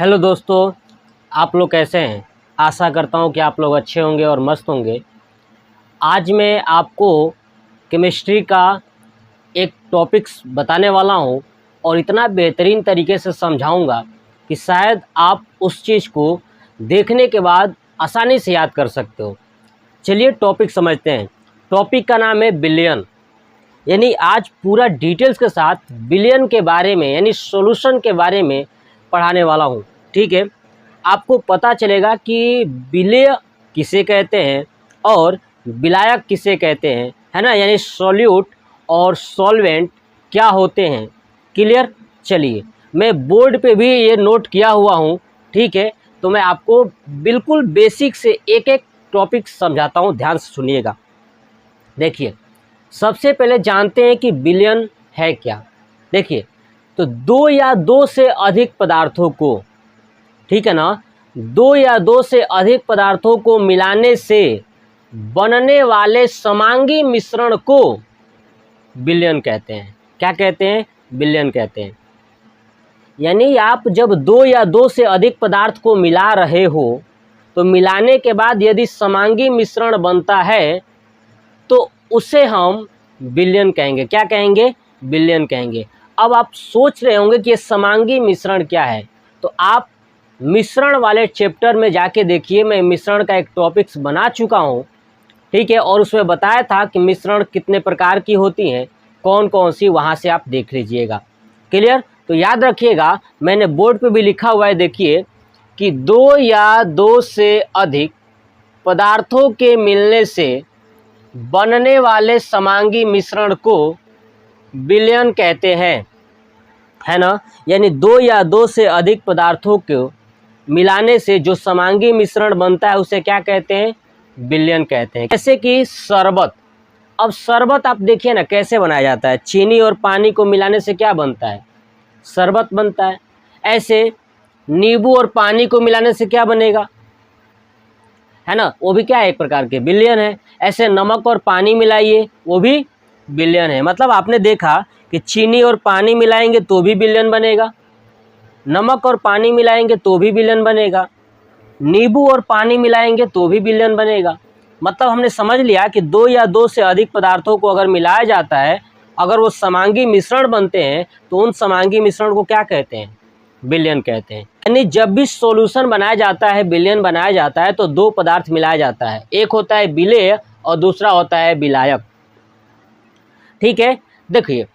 Hello दोस्तों, आप लोग कैसे हैं। आशा करता हूं कि आप लोग अच्छे होंगे और मस्त होंगे। आज मैं आपको केमिस्ट्री का एक टॉपिक्स बताने वाला हूं और इतना बेहतरीन तरीके से समझाऊंगा कि शायद आप उस चीज़ को देखने के बाद आसानी से याद कर सकते हो। चलिए टॉपिक समझते हैं। टॉपिक का नाम है बिलियन। यानी आज पूरा डिटेल्स के साथ बिलियन के बारे में यानी सॉल्यूशन के बारे में पढ़ाने वाला हूँ। ठीक है, आपको पता चलेगा कि विलेय किसे कहते हैं और विलायक किसे कहते हैं, है ना। यानी सॉल्यूट और सॉल्वेंट क्या होते हैं। क्लियर। चलिए, मैं बोर्ड पे भी ये नोट किया हुआ हूँ। ठीक है, तो मैं आपको बिल्कुल बेसिक से एक एक टॉपिक समझाता हूँ, ध्यान से सुनिएगा। देखिए, सबसे पहले जानते हैं कि बिलियन है क्या। देखिए, तो दो या दो से अधिक पदार्थों को, ठीक है ना, दो या दो से अधिक पदार्थों को मिलाने से बनने वाले समांगी मिश्रण को बिलियन कहते हैं। क्या कहते हैं? बिलियन कहते हैं। यानी आप जब दो या दो से अधिक पदार्थ को मिला रहे हो तो मिलाने के बाद यदि समांगी मिश्रण बनता है तो उसे हम बिलियन कहेंगे। क्या कहेंगे? बिलियन कहेंगे। अब आप सोच रहे होंगे कि ये समांगी मिश्रण क्या है, तो आप मिश्रण वाले चैप्टर में जाके देखिए। मैं मिश्रण का एक टॉपिक्स बना चुका हूँ, ठीक है, और उसमें बताया था कि मिश्रण कितने प्रकार की होती हैं, कौन कौन सी, वहाँ से आप देख लीजिएगा। क्लियर। तो याद रखिएगा, मैंने बोर्ड पे भी लिखा हुआ है, देखिए कि दो या दो से अधिक पदार्थों के मिलने से बनने वाले समांगी मिश्रण को विलयन कहते हैं, है ना। यानी दो या दो से अधिक पदार्थों को मिलाने से जो समांगी मिश्रण बनता है उसे क्या कहते हैं? विलयन कहते हैं। जैसे कि शरबत। अब शरबत आप देखिए ना कैसे बनाया जाता है। चीनी और पानी को मिलाने से क्या बनता है? शरबत बनता है। ऐसे नींबू और पानी को मिलाने से क्या बनेगा, है ना, वो भी क्या है, एक प्रकार के विलयन है। ऐसे नमक और पानी मिलाइए, वो भी विलयन है। मतलब आपने देखा कि चीनी और पानी मिलाएंगे तो भी विलयन बनेगा, नमक और पानी मिलाएंगे तो भी विलयन बनेगा, नींबू और पानी मिलाएंगे तो भी विलयन बनेगा। मतलब हमने समझ लिया कि दो या दो से अधिक पदार्थों को अगर मिलाया जाता है, अगर वो समांगी मिश्रण बनते हैं तो उन समांगी मिश्रण को क्या कहते हैं? विलयन कहते हैं। यानी जब भी सॉल्यूशन बनाया जाता है, विलयन बनाया जाता है, तो दो पदार्थ मिलाया जाता है। एक होता है विलेय और दूसरा होता है विलायक। ठीक है, देखिए,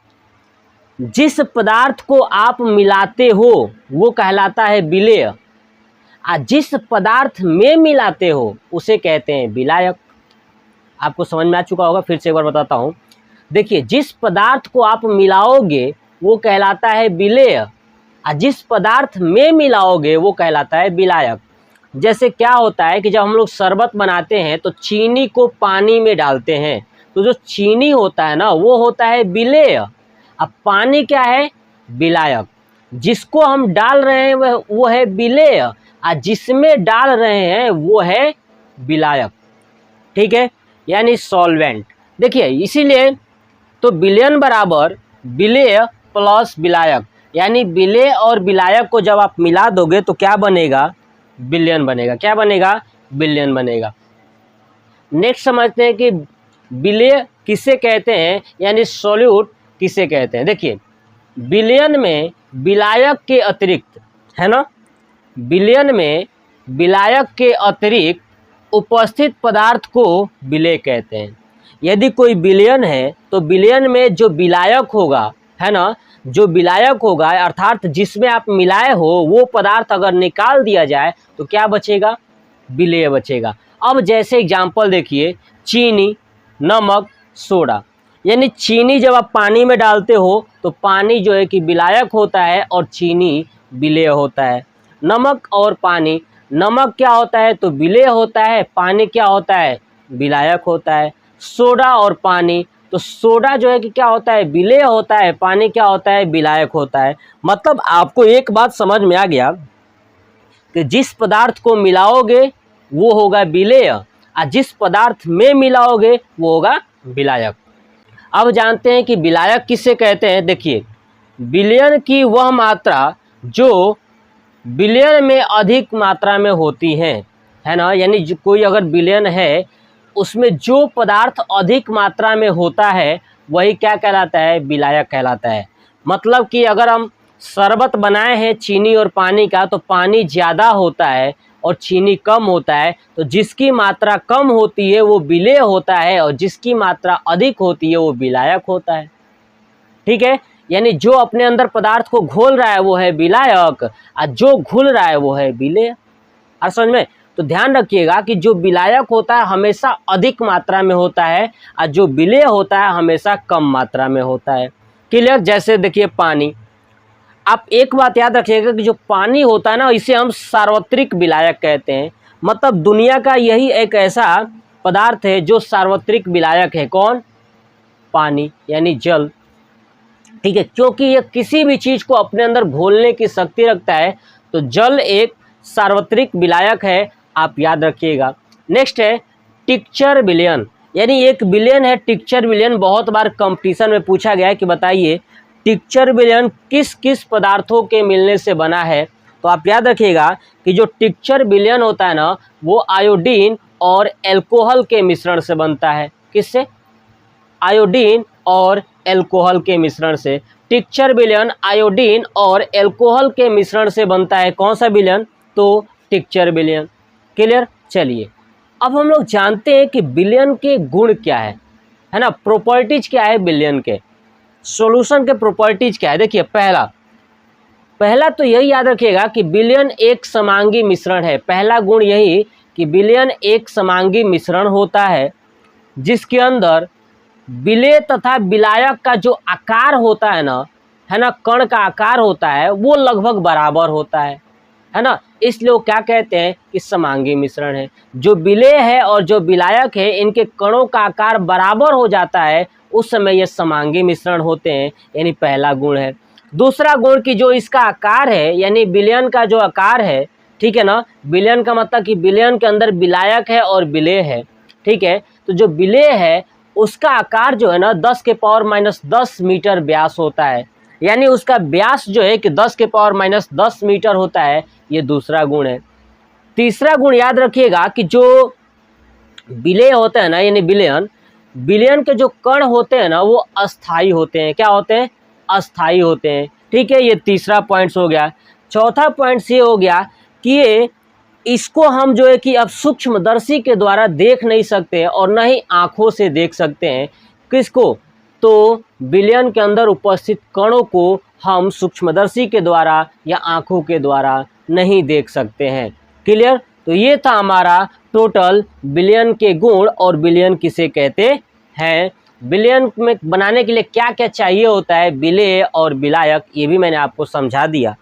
जिस पदार्थ को आप मिलाते हो वो कहलाता है विलेय, और जिस पदार्थ में मिलाते हो उसे कहते हैं विलायक। आपको समझ में आ चुका होगा, फिर से एक बार बताता हूँ। देखिए, जिस पदार्थ को आप मिलाओगे वो कहलाता है विलेय, और जिस पदार्थ में मिलाओगे वो कहलाता है विलायक। जैसे क्या होता है कि जब हम लोग शरबत बनाते हैं तो चीनी को पानी में डालते हैं, तो जो चीनी होता है ना वो होता है विलेय, अब पानी क्या है? विलायक। जिसको हम डाल रहे हैं वो है विलेय, और जिसमें डाल रहे हैं वो है विलायक। ठीक है, यानी सॉल्वेंट। देखिए, इसीलिए तो विलयन बराबर विलेय प्लस विलायक, यानी विलेय और विलायक को जब आप मिला दोगे तो क्या बनेगा? विलयन बनेगा। क्या बनेगा? विलयन बनेगा। नेक्स्ट समझते हैं कि विलेय किसे कहते हैं, यानी सॉल्यूट किसे कहते हैं। देखिए, विलयन में विलायक के अतिरिक्त, है ना, विलयन में विलायक के अतिरिक्त उपस्थित पदार्थ को विलेय कहते हैं। यदि कोई विलयन है तो विलयन में जो विलायक होगा, है ना, जो विलायक होगा अर्थात जिसमें आप मिलाए हो वो पदार्थ अगर निकाल दिया जाए तो क्या बचेगा? विलेय बचेगा। अब जैसे एग्जाम्पल देखिए, चीनी, नमक, सोडा। यानी चीनी जब आप पानी में डालते हो तो पानी जो है कि विलायक होता है और चीनी विलेय होता है। नमक और पानी, नमक क्या होता है? तो विलेय होता है, पानी क्या होता है? विलायक होता है। सोडा और पानी, तो सोडा जो है कि क्या होता है? विलेय होता है, पानी क्या होता है? विलायक होता है। मतलब आपको एक बात समझ में आ गया कि जिस पदार्थ को मिलाओगे वो होगा विलेय, और जिस पदार्थ में मिलाओगे वो होगा विलायक। अब जानते हैं कि विलायक किसे कहते हैं। देखिए, विलयन की वह मात्रा जो बिलियन में अधिक मात्रा में होती हैं, है ना। यानी कोई अगर बिलियन है उसमें जो पदार्थ अधिक मात्रा में होता है वही क्या कहलाता है, विलायक कहलाता है। मतलब कि अगर हम शरबत बनाए हैं चीनी और पानी का, तो पानी ज़्यादा होता है और चीनी कम होता है, तो जिसकी मात्रा कम होती है वो विलेय होता है और जिसकी मात्रा अधिक होती है वो विलायक होता है। ठीक है, यानी जो अपने अंदर पदार्थ को घोल रहा है वो है विलायक और जो घुल रहा है वो है विलेय। और समझ में, तो ध्यान रखिएगा कि जो विलायक होता है हमेशा अधिक मात्रा में होता है और जो विलेय होता है हमेशा कम मात्रा में होता है। क्लियर। जैसे देखिए पानी, आप एक बात याद रखिएगा कि जो पानी होता है ना, इसे हम सार्वत्रिक विलायक कहते हैं। मतलब दुनिया का यही एक ऐसा पदार्थ है जो सार्वत्रिक विलायक है। कौन? पानी, यानी जल। ठीक है, क्योंकि ये किसी भी चीज़ को अपने अंदर घोलने की शक्ति रखता है, तो जल एक सार्वत्रिक विलायक है, आप याद रखिएगा। नेक्स्ट है टिक्चर विलयन, यानी एक विलयन है टिक्चर विलयन। बहुत बार कंपटीशन में पूछा गया है कि बताइए टिक्चर विलयन किस किस पदार्थों के मिलने से बना है। तो आप याद रखिएगा कि जो टिक्चर विलयन होता है ना, वो आयोडीन और एल्कोहल के मिश्रण से बनता है। किससे? आयोडीन और एल्कोहल के मिश्रण से। टिक्चर विलयन आयोडीन और एल्कोहल के मिश्रण से बनता है। कौन सा विलयन? तो टिक्चर विलयन। क्लियर। चलिए अब हम लोग जानते हैं कि विलयन के गुण क्या है ना, प्रॉपर्टीज क्या है विलयन के, सॉल्यूशन के प्रॉपर्टीज क्या है। देखिए पहला तो यही याद रखिएगा कि विलयन एक समांगी मिश्रण है। पहला गुण यही कि विलयन एक समांगी मिश्रण होता है जिसके अंदर विलेय तथा विलायक का जो आकार होता है ना, कण का आकार होता है वो लगभग बराबर होता है ना। इसलिए वो क्या कहते हैं कि समांगी मिश्रण है। जो विलेय है और जो विलायक है इनके कणों का आकार बराबर हो जाता है, उस समय ये समांगी मिश्रण होते हैं, यानी पहला गुण है। दूसरा गुण कि जो इसका आकार है, यानी विलयन का जो आकार है, ठीक है ना, विलयन का मतलब कि विलयन के अंदर विलायक है और विलेय है। ठीक है, तो जो विलेय है उसका आकार जो है ना 10⁻⁻10 मीटर व्यास होता है, यानी उसका व्यास जो है कि 10⁻⁻10 मीटर होता है। ये दूसरा गुण है। तीसरा गुण याद रखिएगा कि जो विलेय होता है ना, यानी विलयन के जो कण होते हैं ना वो अस्थाई होते हैं। क्या होते हैं? अस्थाई होते हैं। ठीक है, ये तीसरा पॉइंट्स हो गया। चौथा पॉइंट्स ये हो गया कि इसको हम जो है कि अब सूक्ष्मदर्शी के द्वारा देख नहीं सकते और न ही आँखों से देख सकते हैं। किसको? तो विलयन के अंदर उपस्थित कणों को हम सूक्ष्मदर्शी के द्वारा या आँखों के द्वारा नहीं देख सकते हैं। क्लियर। तो ये था हमारा टोटल विलयन के गुण और विलयन किसे कहते हैं। विलयन में बनाने के लिए क्या क्या चाहिए होता है, विलेय और विलायक, ये भी मैंने आपको समझा दिया।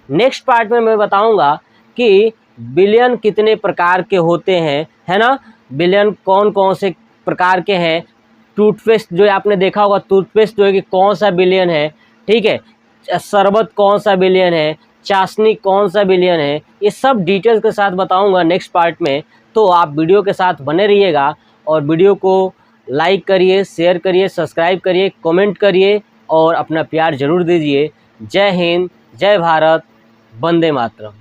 नेक्स्ट पार्ट में मैं बताऊंगा कि विलयन कितने प्रकार के होते हैं, है ना। विलयन कौन कौन से प्रकार के हैं। टूथपेस्ट जो आपने देखा होगा, टूथपेस्ट जो है कि कौन सा विलयन है। ठीक है, शरबत कौन सा विलयन है, चाशनी कौन सा विलयन है, ये सब डिटेल्स के साथ बताऊंगा नेक्स्ट पार्ट में। तो आप वीडियो के साथ बने रहिएगा और वीडियो को लाइक करिए, शेयर करिए, सब्सक्राइब करिए, कमेंट करिए और अपना प्यार जरूर दीजिए। जय हिंद, जय भारत, वंदे मातरम।